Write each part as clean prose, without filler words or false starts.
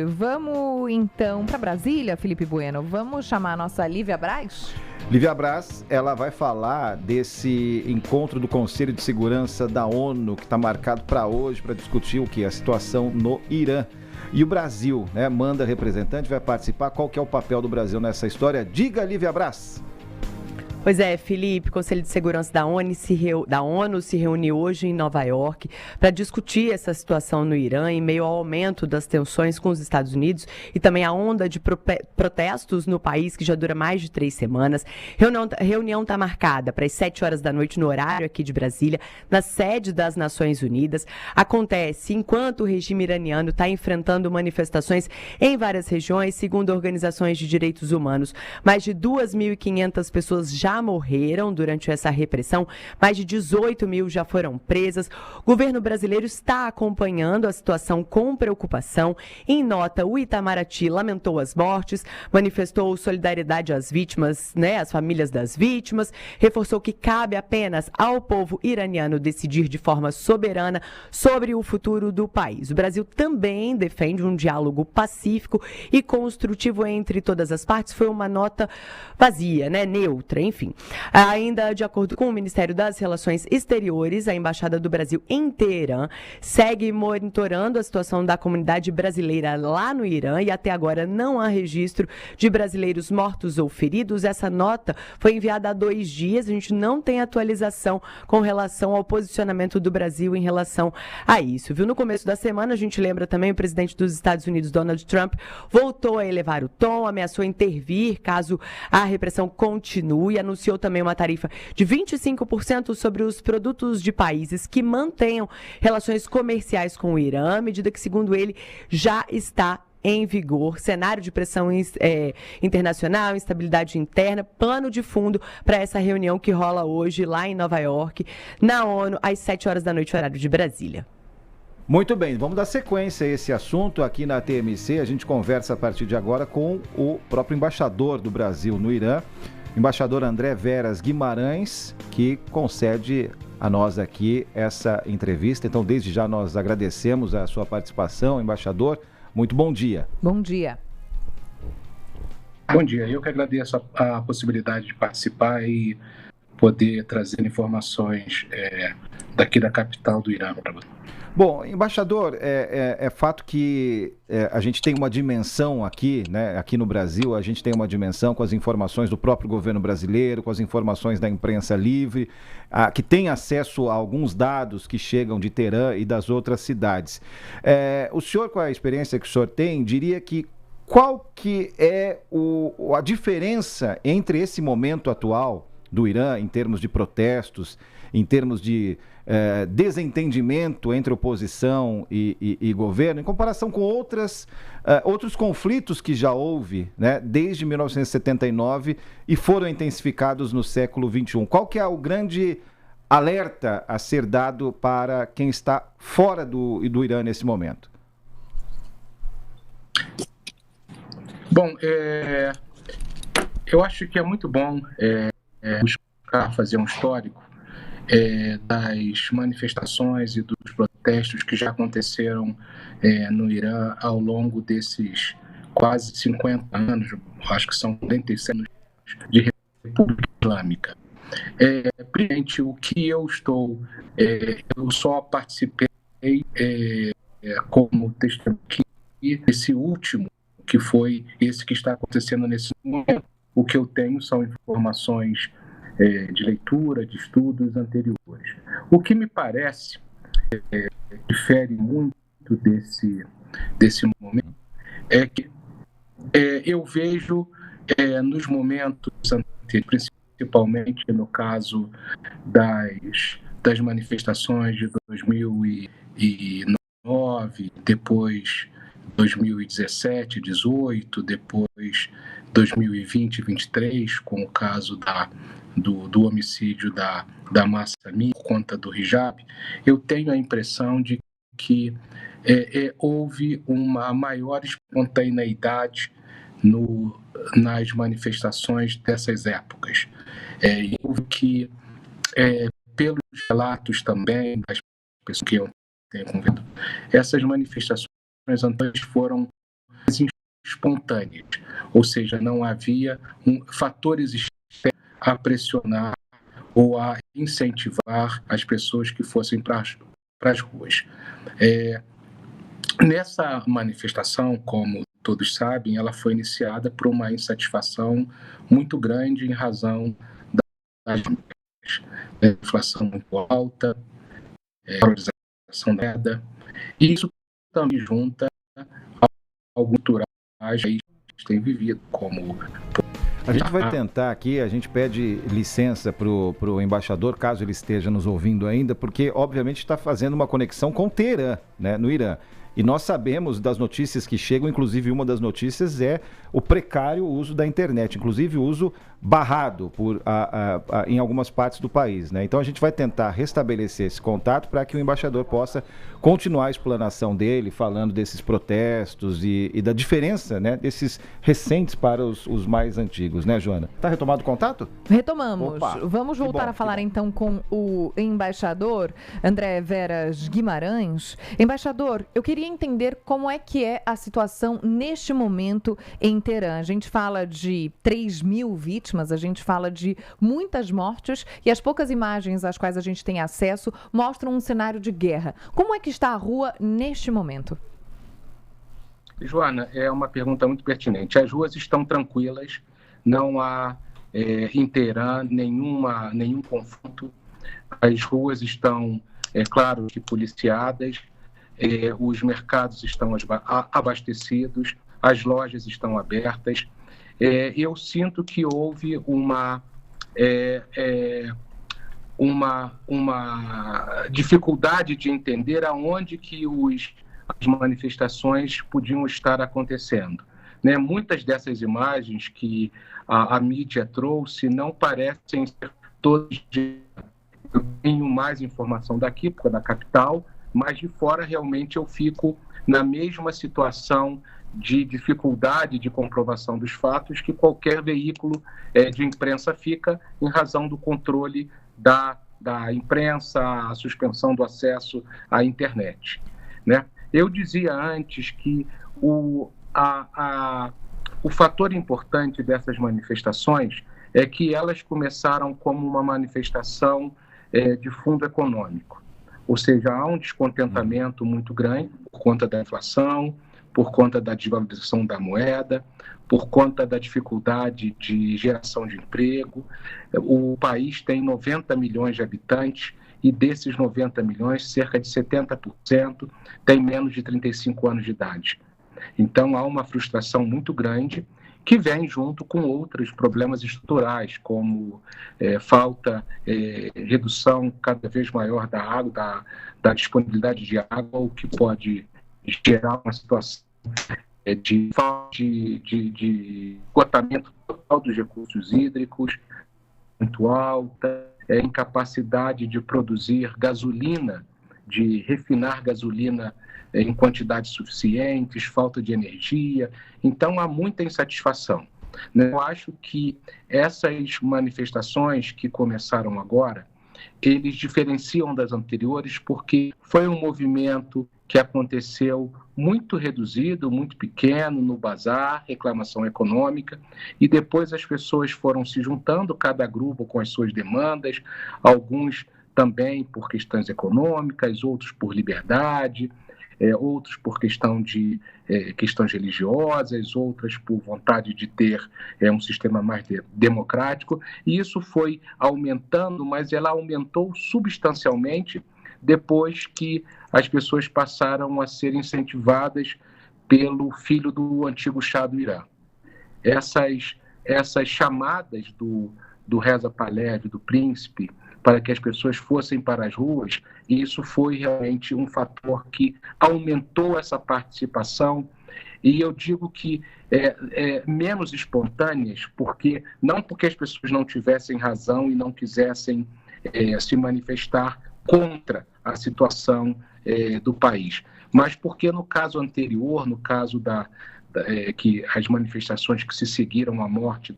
Vamos então para Brasília, Felipe Bueno. Vamos chamar a nossa Lívia Braz? Lívia Braz, ela vai falar desse encontro do Conselho de Segurança da ONU, que está marcado para hoje, para discutir o quê? A situação no Irã. E o Brasil, né, manda representante, vai participar. Qual que é o papel do Brasil nessa história? Diga, Lívia Braz. Pois é, Felipe, o Conselho de Segurança da ONU se reúne hoje em Nova York para discutir essa situação no Irã em meio ao aumento das tensões com os Estados Unidos e também a onda de protestos no país que já dura mais de 3 semanas. Reunião está marcada para as 7 horas da noite no horário aqui de Brasília, na sede das Nações Unidas. Acontece enquanto o regime iraniano está enfrentando manifestações em várias regiões, segundo organizações de direitos humanos. Mais de 2.500 pessoas já morreram durante essa repressão, mais de 18 mil já foram presas. O governo brasileiro está acompanhando a situação com preocupação. Em nota, o Itamaraty lamentou as mortes, manifestou solidariedade às vítimas, às famílias das vítimas, reforçou que cabe apenas ao povo iraniano decidir de forma soberana sobre o futuro do país. O Brasil também defende um diálogo pacífico e construtivo entre todas as partes. Foi uma nota vazia, neutra, enfim. Ainda de acordo com o Ministério das Relações Exteriores, a Embaixada do Brasil em Teherã segue monitorando a situação da comunidade brasileira lá no Irã e até agora não há registro de brasileiros mortos ou feridos. Essa nota foi enviada há 2 dias, a gente não tem atualização com relação ao posicionamento do Brasil em relação a isso, viu? No começo da semana, a gente lembra também, o presidente dos Estados Unidos, Donald Trump, voltou a elevar o tom, ameaçou intervir caso a repressão continue, anunciou também uma tarifa de 25% sobre os produtos de países que mantenham relações comerciais com o Irã, medida que, segundo ele, já está em vigor. Cenário de pressão internacional, instabilidade interna, pano de fundo para essa reunião que rola hoje lá em Nova York, na ONU, às 7 horas da noite, horário de Brasília. Muito bem, vamos dar sequência a esse assunto aqui na TMC. A gente conversa a partir de agora com o próprio embaixador do Brasil no Irã, embaixador André Veras Guimarães, que concede a nós aqui essa entrevista. Então, desde já, nós agradecemos a sua participação, embaixador. Muito bom dia. Bom dia. Bom dia, eu que agradeço a possibilidade de participar e poder trazer informações daqui da capital do Irã para você. Bom, embaixador, é fato que a gente tem uma dimensão aqui, aqui no Brasil, a gente tem uma dimensão com as informações do próprio governo brasileiro, com as informações da imprensa livre, que tem acesso a alguns dados que chegam de Teherã e das outras cidades. O senhor, com a experiência que o senhor tem, diria que qual que é a diferença entre esse momento atual do Irã, em termos de protestos, em termos de desentendimento entre oposição e governo, em comparação com outros conflitos que já houve, desde 1979 e foram intensificados no século XXI. Qual que é o grande alerta a ser dado para quem está fora do Irã nesse momento? Bom, eu acho que é muito bom buscar fazer um histórico das manifestações e dos protestos que já aconteceram no Irã ao longo desses quase 50 anos, acho que são 46 anos de República Islâmica. Primeiramente, o que eu só participei como testemunha esse último, que foi esse que está acontecendo nesse momento. O que eu tenho são informações de leitura, de estudos anteriores. O que me parece difere muito desse momento é que eu vejo nos momentos anteriores, principalmente no caso das manifestações de 2009, depois 2017, 2018, depois 2020 e 2023, com o caso do homicídio da Mahsa Amini por conta do hijab, eu tenho a impressão de que houve uma maior espontaneidade nas manifestações dessas épocas. Houve que, pelos relatos também das pessoas que eu tenho convidado, essas manifestações anteriores foram espontâneas, ou seja, não havia fatores externos a pressionar ou a incentivar as pessoas que fossem para as ruas. Nessa manifestação, como todos sabem, ela foi iniciada por uma insatisfação muito grande em razão da inflação muito alta, valorização da moeda, e isso também junta alguns culturais que a gente tem vivido, como... A gente vai tentar aqui, a gente pede licença para o embaixador, caso ele esteja nos ouvindo ainda, porque obviamente está fazendo uma conexão com Teherã, né, no Irã. E nós sabemos das notícias que chegam, inclusive uma das notícias é o precário uso da internet, inclusive o uso barrado em algumas partes do país, né? Então a gente vai tentar restabelecer esse contato para que o embaixador possa continuar a explanação dele, falando desses protestos e da diferença, né, desses recentes para os mais antigos, né, Joana? Está retomado o contato? Retomamos. Opa, Vamos voltar a falar então com o embaixador André Veras Guimarães. Embaixador, eu queria entender como é que é a situação neste momento em Teherã. A gente fala de 3.000 vítimas, a gente fala de muitas mortes e as poucas imagens às quais a gente tem acesso mostram um cenário de guerra. Como é que está a rua neste momento? Joana, é uma pergunta muito pertinente. As ruas estão tranquilas, não há em Teherã nenhum confronto. As ruas estão, claro, que policiadas, os mercados estão abastecidos, as lojas estão abertas. Eu sinto que houve uma dificuldade de entender aonde que as manifestações podiam estar acontecendo, né? Muitas dessas imagens que a mídia trouxe não parecem ser todas. Eu tenho mais informação daqui, porque é da capital, mas de fora realmente eu fico na mesma situação de dificuldade de comprovação dos fatos que qualquer veículo de imprensa fica em razão do controle da imprensa, a suspensão do acesso à internet, né? Eu dizia antes que o fator importante dessas manifestações é que elas começaram como uma manifestação de fundo econômico, ou seja, há um descontentamento muito grande por conta da inflação, por conta da desvalorização da moeda, por conta da dificuldade de geração de emprego. O país tem 90 milhões de habitantes e desses 90 milhões, cerca de 70% tem menos de 35 anos de idade. Então, há uma frustração muito grande que vem junto com outros problemas estruturais, como redução cada vez maior da água, da disponibilidade de água, o que pode gerar uma situação de esgotamento total dos recursos hídricos muito alta, incapacidade de produzir gasolina, de refinar gasolina em quantidades suficientes, falta de energia. Então, há muita insatisfação. Eu acho que essas manifestações que começaram agora, eles diferenciam das anteriores porque foi um movimento que aconteceu muito reduzido, muito pequeno, no bazar, reclamação econômica, e depois as pessoas foram se juntando, cada grupo com as suas demandas, alguns também por questões econômicas, outros por liberdade, outros por questões religiosas, outras por vontade de ter um sistema mais democrático, e isso foi aumentando, mas ela aumentou substancialmente depois que as pessoas passaram a ser incentivadas pelo filho do antigo Shah do Irã. Essas chamadas do Reza Pahlavi, do príncipe, para que as pessoas fossem para as ruas, e isso foi realmente um fator que aumentou essa participação, e eu digo que menos espontâneas, não porque as pessoas não tivessem razão e não quisessem se manifestar contra a situação do país, mas porque no caso anterior, no caso que as manifestações que se seguiram à morte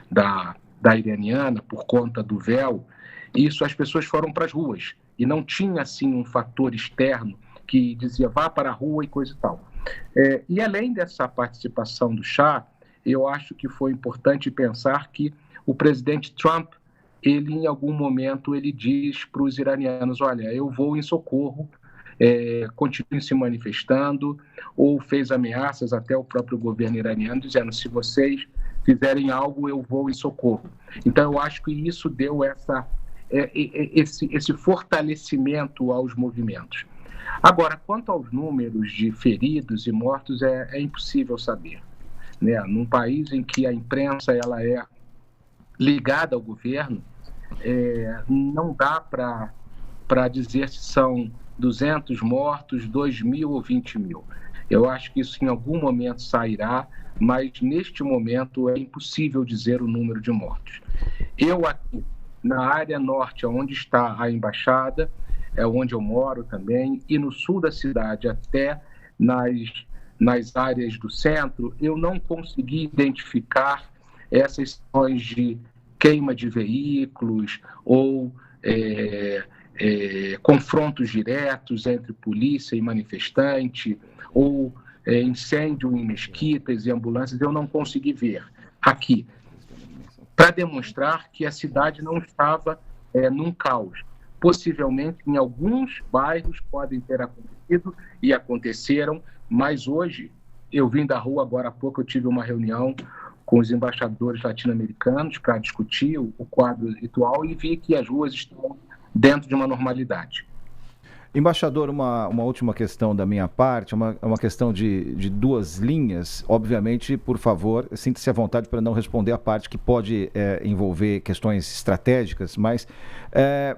da iraniana por conta do véu, isso as pessoas foram para as ruas e não tinha assim um fator externo que dizia vá para a rua e coisa e tal. E além dessa participação do Shah, eu acho que foi importante pensar que o presidente Trump, ele em algum momento, ele diz para os iranianos, olha, eu vou em socorro, continuem se manifestando, ou fez ameaças até o próprio governo iraniano, dizendo, se vocês fizerem algo, eu vou em socorro. Então, eu acho que isso deu esse fortalecimento aos movimentos. Agora, quanto aos números de feridos e mortos, é impossível saber, né? Num país em que a imprensa ela é ligada ao governo, não dá para dizer se são 200 mortos, 2.000 ou 20.000. Eu acho que isso em algum momento sairá, mas neste momento é impossível dizer o número de mortos. Eu aqui, na área norte, onde está a embaixada, é onde eu moro também, e no sul da cidade, até nas áreas do centro, eu não consegui identificar essas situações de queima de veículos ou confrontos diretos entre polícia e manifestante, ou incêndio em mesquitas e ambulâncias, eu não consegui ver aqui, para demonstrar que a cidade não estava num caos. Possivelmente, em alguns bairros podem ter acontecido e aconteceram, mas hoje, eu vim da rua agora há pouco, eu tive uma reunião com os embaixadores latino-americanos para discutir o quadro atual e vi que as ruas estão dentro de uma normalidade. Embaixador, uma última questão da minha parte, uma questão de duas linhas. Obviamente, por favor, sinta-se à vontade para não responder a parte que pode envolver questões estratégicas, mas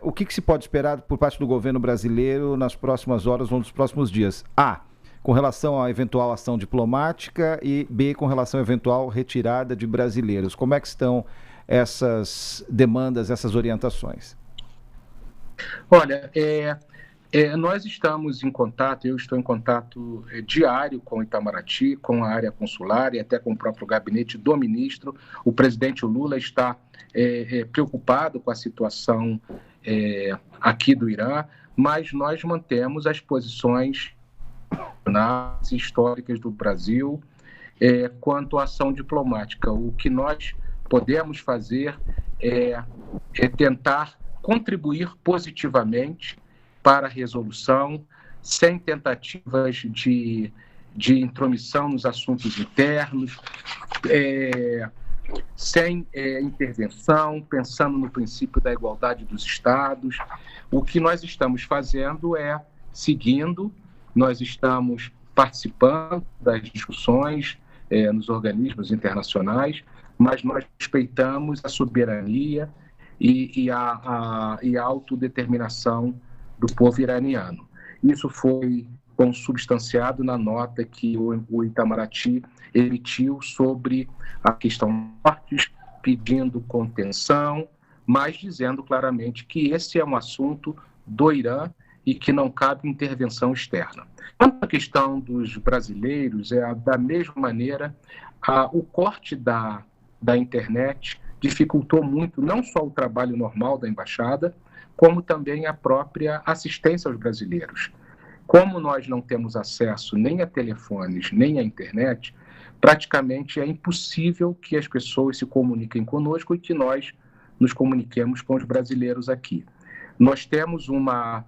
o que se pode esperar por parte do governo brasileiro nas próximas horas ou nos próximos dias? A, com relação à eventual ação diplomática, e B, com relação à eventual retirada de brasileiros. Como é que estão essas demandas, essas orientações? Olha, nós estamos em contato, eu estou em contato diário com o Itamaraty, com a área consular e até com o próprio gabinete do ministro. O presidente Lula está preocupado com a situação aqui do Irã, mas nós mantemos as posições históricas do Brasil quanto à ação diplomática. O que nós podemos fazer é tentar contribuir positivamente para a resolução, sem tentativas de intromissão nos assuntos internos, sem intervenção, pensando no princípio da igualdade dos Estados. O que nós estamos fazendo seguindo, nós estamos participando das discussões nos organismos internacionais, mas nós respeitamos a soberania e a autodeterminação do povo iraniano. Isso foi consubstanciado na nota que o Itamaraty emitiu sobre a questão mortes, pedindo contenção, mas dizendo claramente que esse é um assunto do Irã e que não cabe intervenção externa. Quanto à questão dos brasileiros, da mesma maneira, o corte da internet dificultou muito não só o trabalho normal da embaixada, como também a própria assistência aos brasileiros. Como nós não temos acesso nem a telefones, nem à internet, praticamente é impossível que as pessoas se comuniquem conosco e que nós nos comuniquemos com os brasileiros aqui. Nós temos uma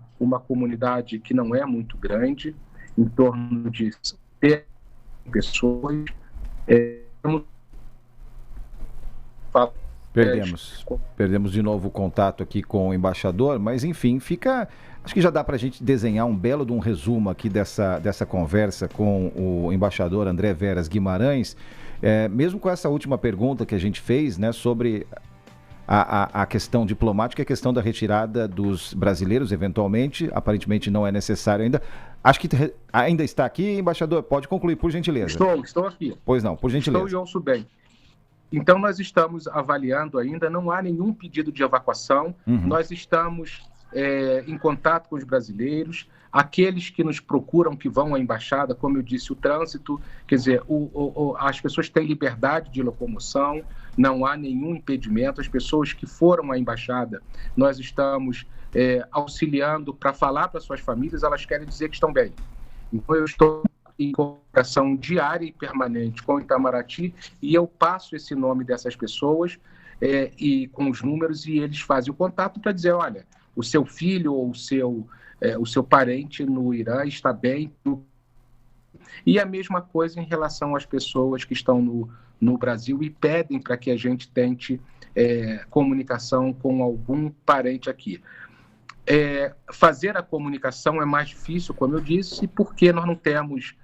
comunidade que não é muito grande, em torno de 100 pessoas. Perdemos de novo o contato aqui com o embaixador, mas enfim, acho que já dá para a gente desenhar um belo de um resumo aqui dessa conversa com o embaixador André Veras Guimarães, mesmo com essa última pergunta que a gente fez, né, sobre a questão diplomática e a questão da retirada dos brasileiros, eventualmente, aparentemente não é necessário ainda. Acho que ainda está aqui, embaixador, pode concluir, por gentileza. Estou aqui. Pois não, por gentileza. Estou e ouço bem. Então, nós estamos avaliando ainda, não há nenhum pedido de evacuação, nós estamos em contato com os brasileiros, aqueles que nos procuram, que vão à embaixada, como eu disse, o trânsito, quer dizer, as pessoas têm liberdade de locomoção, não há nenhum impedimento, as pessoas que foram à embaixada, nós estamos auxiliando para falar para suas famílias, elas querem dizer que estão bem. Então, eu estou em comunicação diária e permanente com o Itamaraty, e eu passo esse nome dessas pessoas e com os números, e eles fazem o contato para dizer, olha, o seu filho ou o seu parente no Irã está bem. E a mesma coisa em relação às pessoas que estão no Brasil e pedem para que a gente tente comunicação com algum parente aqui. Fazer a comunicação é mais difícil, como eu disse, porque nós não temos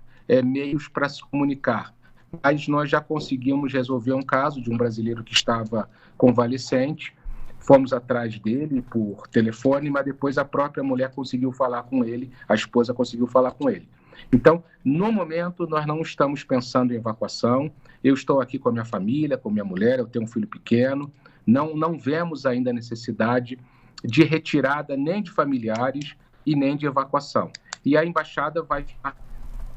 meios para se comunicar. Mas nós já conseguimos resolver um caso de um brasileiro que estava convalescente. Fomos atrás dele por telefone, mas depois a própria mulher conseguiu falar com ele, a esposa conseguiu falar com ele. Então, no momento, nós não estamos pensando em evacuação. Eu estou aqui com a minha família, com a minha mulher, eu tenho um filho pequeno. Não vemos ainda a necessidade de retirada nem de familiares e nem de evacuação. E a embaixada vai ficar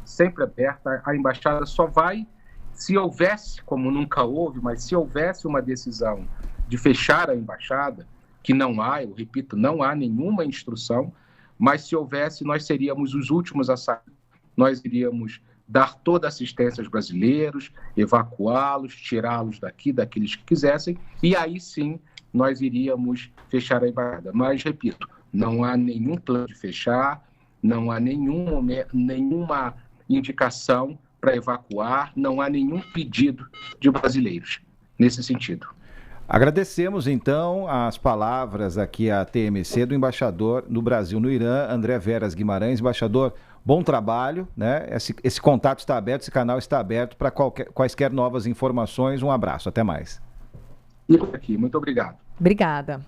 sempre aberta. A embaixada só vai, se houvesse, como nunca houve, mas se houvesse uma decisão de fechar a embaixada, que não há, eu repito, não há nenhuma instrução, mas se houvesse, nós seríamos os últimos a sair. Nós iríamos dar toda a assistência aos brasileiros, evacuá-los, tirá-los daqui, daqueles que quisessem, e aí sim nós iríamos fechar a embaixada. Mas, repito, não há nenhum plano de fechar, não há nenhuma indicação para evacuar, não há nenhum pedido de brasileiros nesse sentido. Agradecemos, então, as palavras aqui à TMC do embaixador do Brasil no Irã, André Veras Guimarães. Embaixador, bom trabalho, né? Esse contato está aberto, esse canal está aberto para quaisquer novas informações. Um abraço, até mais. E por aqui, muito obrigado. Obrigada.